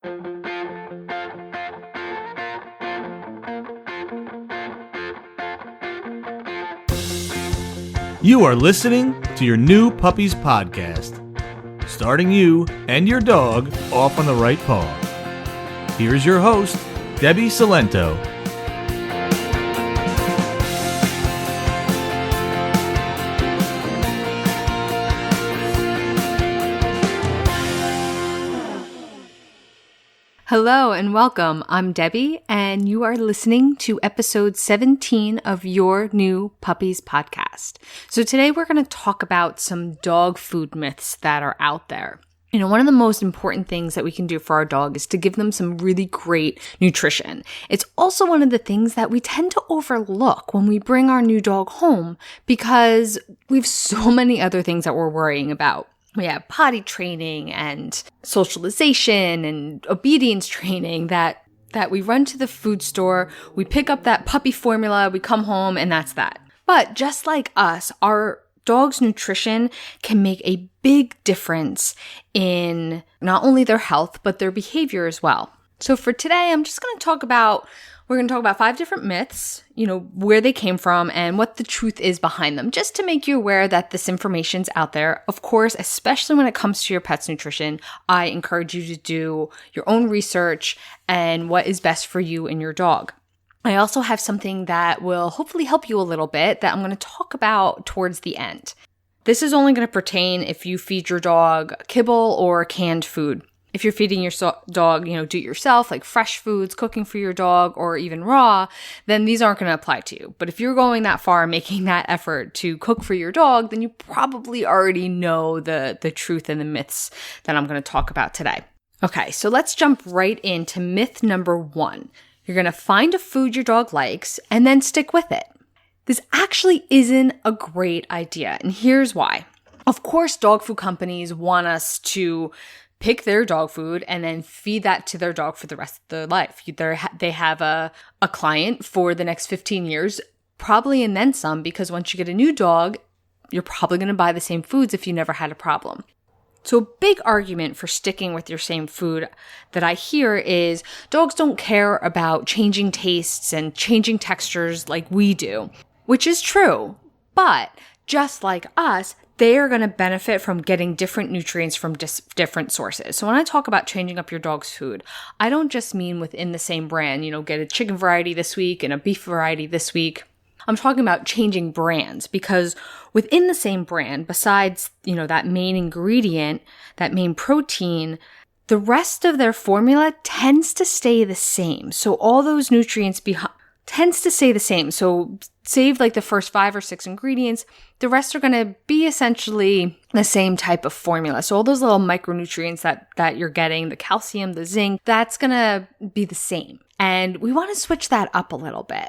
You are listening to your new Puppies podcast, starting you and your dog off on the right paw. Here's your host, Debbie Salento. Hello and welcome. I'm Debbie, and you are listening to episode 17 of your new Puppies podcast. So today we're going to talk about some dog food myths that are out there. You know, one of the most important things that we can do for our dog is to give them some really great nutrition. It's also one of the things that we tend to overlook when we bring our new dog home because we have so many other things that we're worrying about. We have potty training and socialization and obedience training that we run to the food store, we pick up that puppy formula, we come home, and that's that. But just like us, our dog's nutrition can make a big difference in not only their health, but their behavior as well. So for today, we're going to talk about 5 different myths, where they came from and what the truth is behind them, just to make you aware that this information's out there. Of course, especially when it comes to your pet's nutrition, I encourage you to do your own research and what is best for you and your dog. I also have something that will hopefully help you a little bit that I'm going to talk about towards the end. This is only going to pertain if you feed your dog kibble or canned food. If you're feeding your dog, do it yourself, like fresh foods, cooking for your dog, or even raw, then these aren't going to apply to you. But if you're going that far, making that effort to cook for your dog, then you probably already know the truth and the myths that I'm going to talk about today. Okay, so let's jump right into myth number 1. You're going to find a food your dog likes and then stick with it. This actually isn't a great idea, and here's why. Of course, dog food companies want us to pick their dog food and then feed that to their dog for the rest of their life. They have a client for the next 15 years, probably, and then some, because once you get a new dog, you're probably going to buy the same foods if you never had a problem. So a big argument for sticking with your same food that I hear is dogs don't care about changing tastes and changing textures like we do, which is true. But just like us, they are going to benefit from getting different nutrients from different sources. So when I talk about changing up your dog's food, I don't just mean within the same brand, get a chicken variety this week and a beef variety this week. I'm talking about changing brands because within the same brand, besides, that main ingredient, that main protein, the rest of their formula tends to stay the same. So all those nutrients tends to stay the same. So save like the first 5 or 6 ingredients, the rest are going to be essentially the same type of formula. So all those little micronutrients that you're getting, the calcium, the zinc, that's going to be the same. And we want to switch that up a little bit.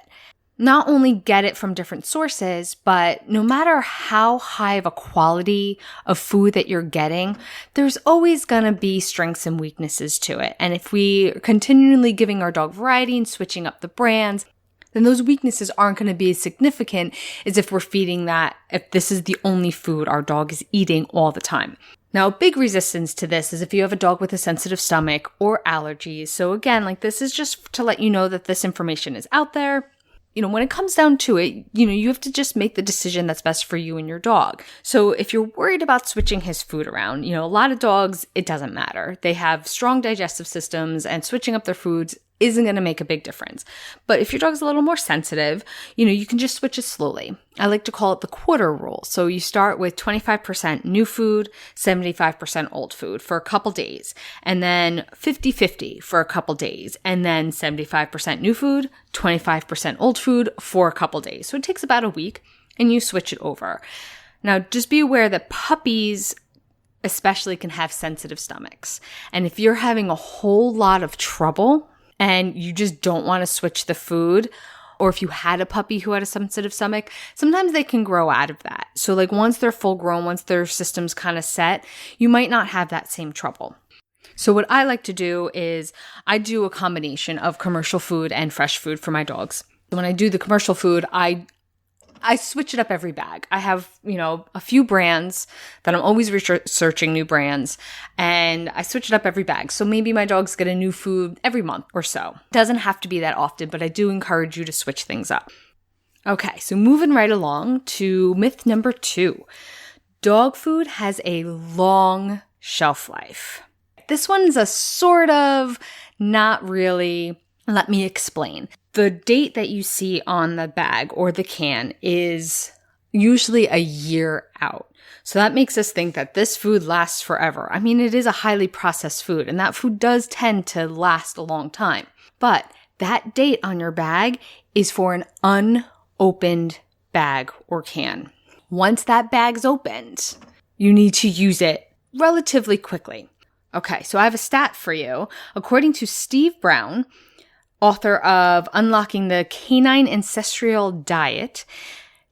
Not only get it from different sources, but no matter how high of a quality of food that you're getting, there's always going to be strengths and weaknesses to it. And if we are continually giving our dog variety and switching up the brands, then those weaknesses aren't going to be as significant as if we're feeding that, if this is the only food our dog is eating all the time. Now, a big resistance to this is if you have a dog with a sensitive stomach or allergies. So again, this is just to let you know that this information is out there. When it comes down to it, you have to just make the decision that's best for you and your dog. So if you're worried about switching his food around, a lot of dogs, it doesn't matter. They have strong digestive systems and switching up their foods isn't going to make a big difference. But if your dog's a little more sensitive, you can just switch it slowly. I like to call it the quarter rule. So you start with 25% new food, 75% old food for a couple days, and then 50-50 for a couple days, and then 75% new food, 25% old food for a couple days. So it takes about a week, and you switch it over. Now, just be aware that puppies especially can have sensitive stomachs. And if you're having a whole lot of trouble and you just don't want to switch the food, or if you had a puppy who had a sensitive stomach, sometimes they can grow out of that. So once they're full grown, once their system's kind of set, you might not have that same trouble. So what I like to do is I do a combination of commercial food and fresh food for my dogs. When I do the commercial food, I I switch it up every bag. I have, a few brands that I'm always researching new brands, and I switch it up every bag. So maybe my dogs get a new food every month or so. Doesn't have to be that often, but I do encourage you to switch things up. Okay, so moving right along to myth number 2. Dog food has a long shelf life. This one's a sort of, not really. Let me explain. The date that you see on the bag or the can is usually a year out. So that makes us think that this food lasts forever. I mean, it is a highly processed food, and that food does tend to last a long time. But that date on your bag is for an unopened bag or can. Once that bag's opened, you need to use it relatively quickly. Okay, so I have a stat for you. According to Steve Brown, author of Unlocking the Canine Ancestral Diet,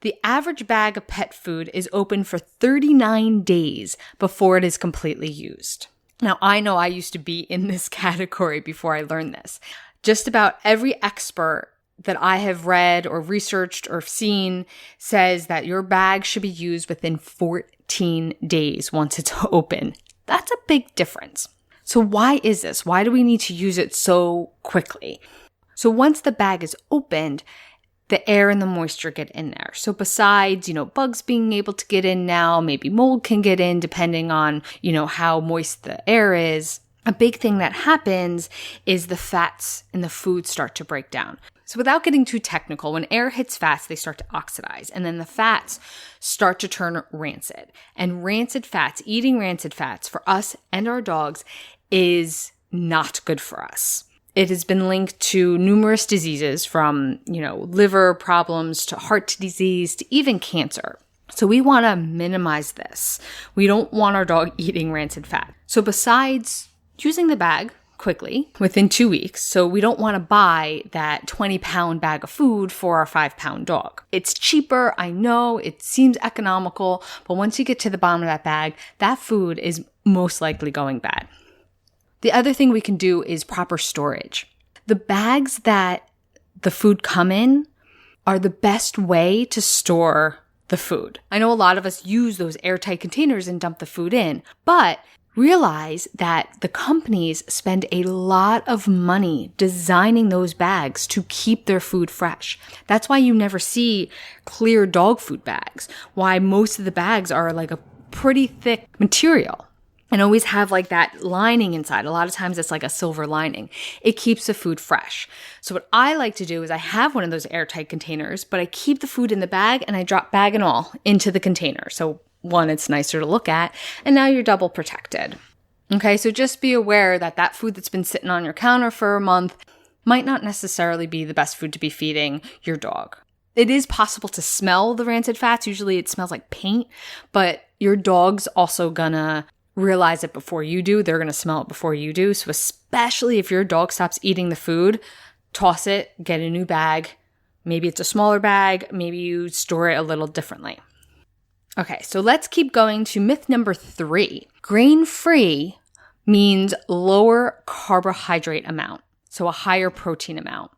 the average bag of pet food is open for 39 days before it is completely used. Now, I know I used to be in this category before I learned this. Just about every expert that I have read or researched or seen says that your bag should be used within 14 days once it's open. That's a big difference. So why is this? Why do we need to use it so quickly? So once the bag is opened, the air and the moisture get in there. So besides, bugs being able to get in now, maybe mold can get in depending on, how moist the air is. A big thing that happens is the fats in the food start to break down. So without getting too technical, when air hits fats, they start to oxidize, and then the fats start to turn rancid. And eating rancid fats for us and our dogs is not good for us. It has been linked to numerous diseases from, liver problems to heart disease to even cancer. So we want to minimize this. We don't want our dog eating rancid fat. So besides using the bag quickly within 2 weeks, so we don't want to buy that 20-pound bag of food for our 5-pound dog. It's cheaper, I know, it seems economical, but once you get to the bottom of that bag, that food is most likely going bad. The other thing we can do is proper storage. The bags that the food come in are the best way to store the food. I know a lot of us use those airtight containers and dump the food in, but realize that the companies spend a lot of money designing those bags to keep their food fresh. That's why you never see clear dog food bags, why most of the bags are like a pretty thick material and always have like that lining inside. A lot of times it's like a silver lining. It keeps the food fresh. So what I like to do is I have one of those airtight containers, but I keep the food in the bag and I drop bag and all into the container. So one, it's nicer to look at, and now you're double protected. Okay, so just be aware that that food that's been sitting on your counter for a month might not necessarily be the best food to be feeding your dog. It is possible to smell the rancid fats. Usually it smells like paint, but your dog's also gonna realize it before you do. They're gonna smell it before you do. So especially if your dog stops eating the food, toss it, get a new bag. Maybe it's a smaller bag. Maybe you store it a little differently. Okay, so let's keep going to myth number 3. Grain-free means lower carbohydrate amount, so a higher protein amount.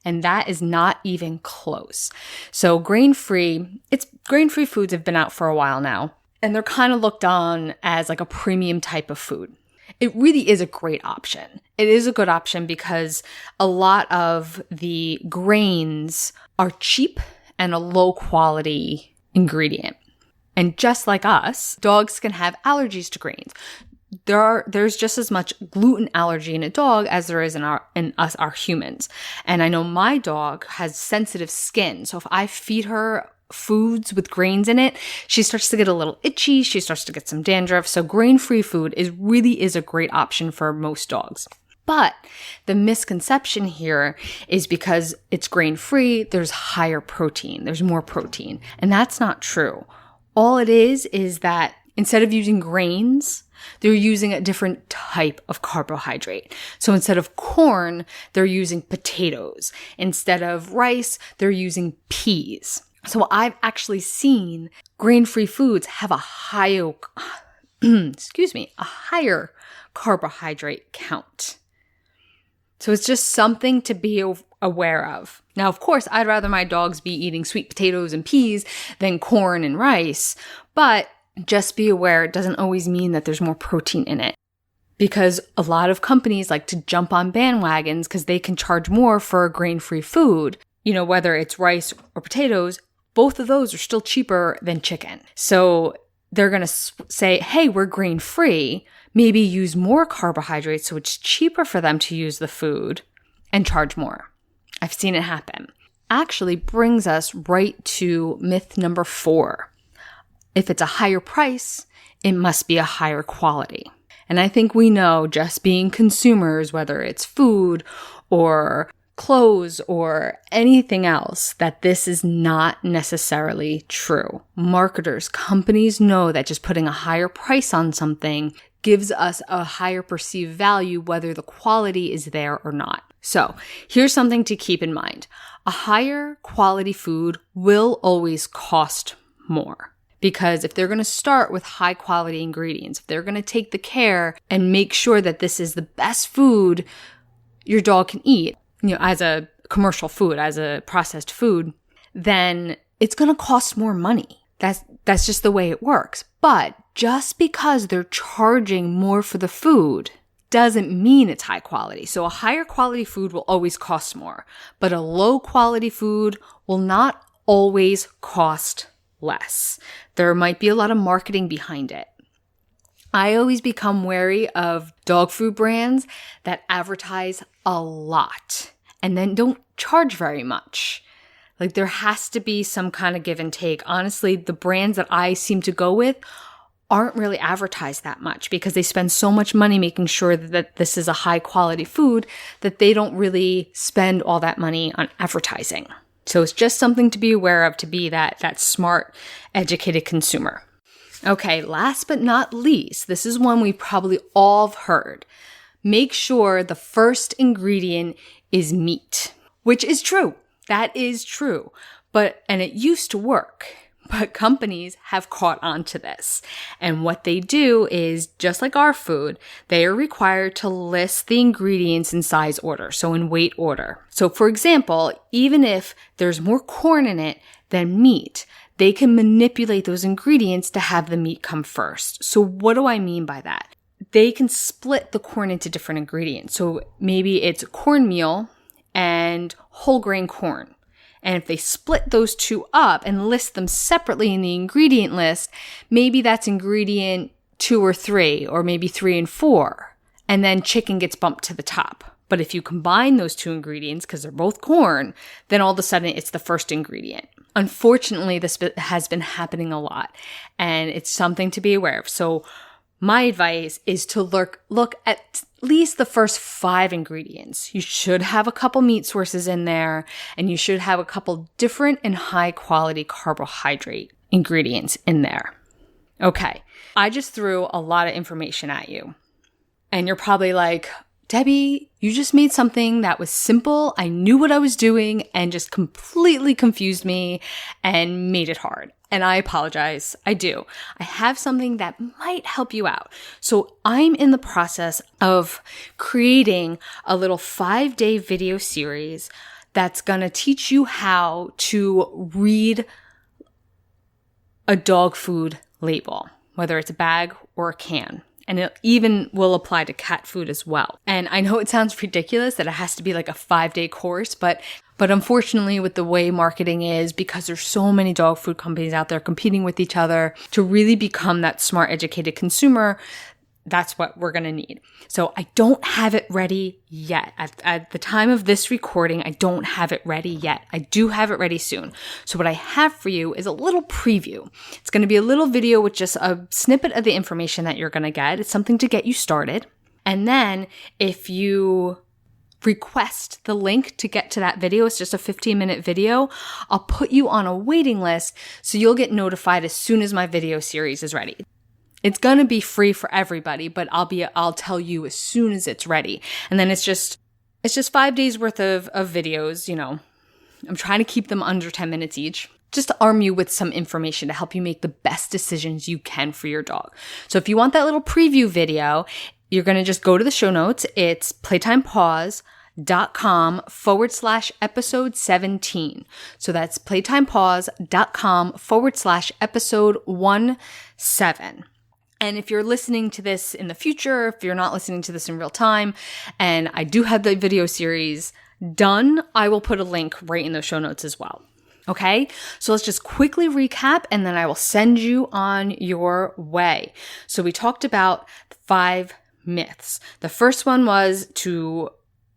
And that is not even close. So grain-free foods have been out for a while now, and they're kind of looked on as like a premium type of food. It really is a great option. It is a good option because a lot of the grains are cheap and a low quality ingredient. And just like us, dogs can have allergies to grains. There's just as much gluten allergy in a dog as there is in us, our humans. And I know my dog has sensitive skin. So if I feed her foods with grains in it, she starts to get a little itchy. She starts to get some dandruff. So grain-free food really is a great option for most dogs. But the misconception here is because it's grain-free, there's higher protein. There's more protein. And that's not true. All it is that instead of using grains, they're using a different type of carbohydrate. So instead of corn, they're using potatoes. Instead of rice, they're using peas. So I've actually seen grain-free foods have a higher carbohydrate count. So it's just something to be aware of. Now, of course, I'd rather my dogs be eating sweet potatoes and peas than corn and rice, but just be aware it doesn't always mean that there's more protein in it. Because a lot of companies like to jump on bandwagons because they can charge more for grain-free food. You know, whether it's rice or potatoes, both of those are still cheaper than chicken. So they're going to say, hey, we're grain-free, maybe use more carbohydrates so it's cheaper for them to use the food and charge more. I've seen it happen. Actually brings us right to myth number 4. If it's a higher price, it must be a higher quality. And I think we know, just being consumers, whether it's food or clothes or anything else, that this is not necessarily true. Marketers, companies know that just putting a higher price on something gives us a higher perceived value, whether the quality is there or not. So here's something to keep in mind. A higher quality food will always cost more. Because if they're going to start with high quality ingredients, if they're going to take the care and make sure that this is the best food your dog can eat, you know, as a commercial food, as a processed food, then it's going to cost more money. That's just the way it works. But just because they're charging more for the food doesn't mean it's high quality. So a higher quality food will always cost more, but a low quality food will not always cost less. There might be a lot of marketing behind it. I always become wary of dog food brands that advertise a lot and then don't charge very much. Like, there has to be some kind of give and take. Honestly, the brands that I seem to go with aren't really advertised that much because they spend so much money making sure that this is a high quality food that they don't really spend all that money on advertising. So it's just something to be aware of, to be that smart, educated consumer. Okay, last but not least, this is one we probably all have heard. Make sure the first ingredient is meat, which is true. That is true. And it used to work. But companies have caught on to this. And what they do is, just like our food, they are required to list the ingredients in size order, so in weight order. So for example, even if there's more corn in it than meat, they can manipulate those ingredients to have the meat come first. So what do I mean by that? They can split the corn into different ingredients. So maybe it's cornmeal and whole grain corn. And if they split those two up and list them separately in the ingredient list, maybe that's ingredient 2 or 3, or maybe 3 and 4. And then chicken gets bumped to the top. But if you combine those two ingredients, because they're both corn, then all of a sudden it's the first ingredient. Unfortunately, this has been happening a lot, and it's something to be aware of. So my advice is to look at least the first 5 ingredients. You should have a couple meat sources in there, and you should have a couple different and high quality carbohydrate ingredients in there. Okay, I just threw a lot of information at you. And you're probably like, Debbie, you just made something that was simple. I knew what I was doing and just completely confused me and made it hard. And I apologize. I do. I have something that might help you out. So I'm in the process of creating a little 5-day video series that's going to teach you how to read a dog food label, whether it's a bag or a can. And it even will apply to cat food as well. And I know it sounds ridiculous that it has to be like a 5-day course, but unfortunately with the way marketing is, because there's so many dog food companies out there competing with each other, to really become that smart, educated consumer, that's what we're going to need. So I don't have it ready yet. At the time of this recording, I don't have it ready yet. I do have it ready soon. So what I have for you is a little preview. It's going to be a little video with just a snippet of the information that you're going to get. It's something to get you started. And then if you request the link to get to that video, it's just a 15-minute video, I'll put you on a waiting list so you'll get notified as soon as my video series is ready. It's going to be free for everybody, but I'll tell you as soon as it's ready. And then it's just 5 days worth of videos, you know. I'm trying to keep them under 10 minutes each, just to arm you with some information to help you make the best decisions you can for your dog. So if you want that little preview video, you're going to just go to the show notes. It's playtimepause.com playtimepause.com/episode 17. So that's playtimepause.com/episode 17. And if you're listening to this in the future, if you're not listening to this in real time, and I do have the video series done, I will put a link right in the show notes as well. Okay, so let's just quickly recap and then I will send you on your way. So we talked about 5 myths. The first one was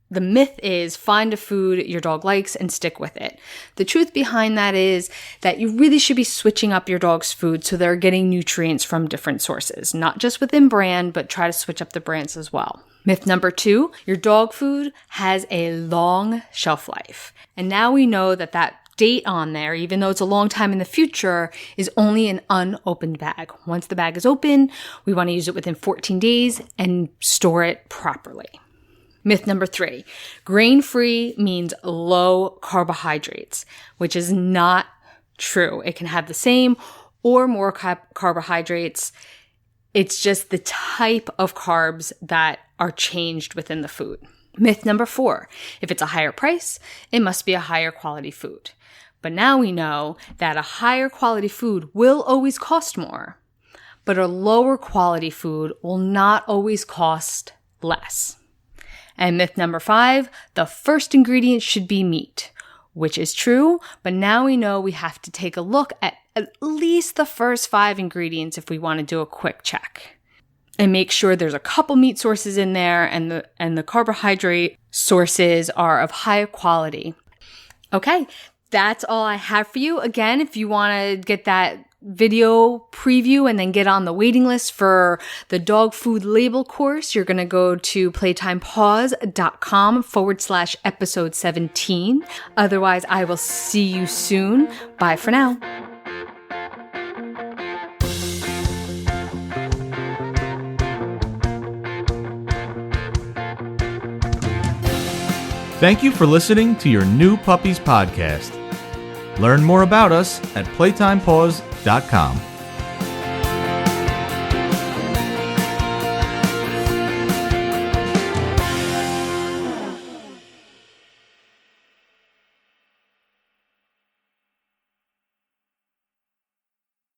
the myth is find a food your dog likes and stick with it. The truth behind that is that you really should be switching up your dog's food so they're getting nutrients from different sources, not just within brand, but try to switch up the brands as well. Myth number 2, your dog food has a long shelf life. And now we know that date on there, even though it's a long time in the future, is only an unopened bag. Once the bag is open, we want to use it within 14 days and store it properly. Myth number 3, grain-free means low carbohydrates, which is not true. It can have the same or more carbohydrates. It's just the type of carbs that are changed within the food. Myth number 4, if it's a higher price, it must be a higher quality food. But now we know that a higher quality food will always cost more, but a lower quality food will not always cost less. And myth number 5, the first ingredient should be meat, which is true, but now we know we have to take a look at least the first 5 ingredients if we want to do a quick check. And make sure there's a couple meat sources in there and the carbohydrate sources are of high quality. Okay, that's all I have for you. Again, if you want to get that video preview and then get on the waiting list for the dog food label course, you're going to go to playtimepause.com/episode 17. Otherwise, I will see you soon. Bye for now. Thank you for listening to your New Puppies podcast. Learn more about us at playtimepause.com.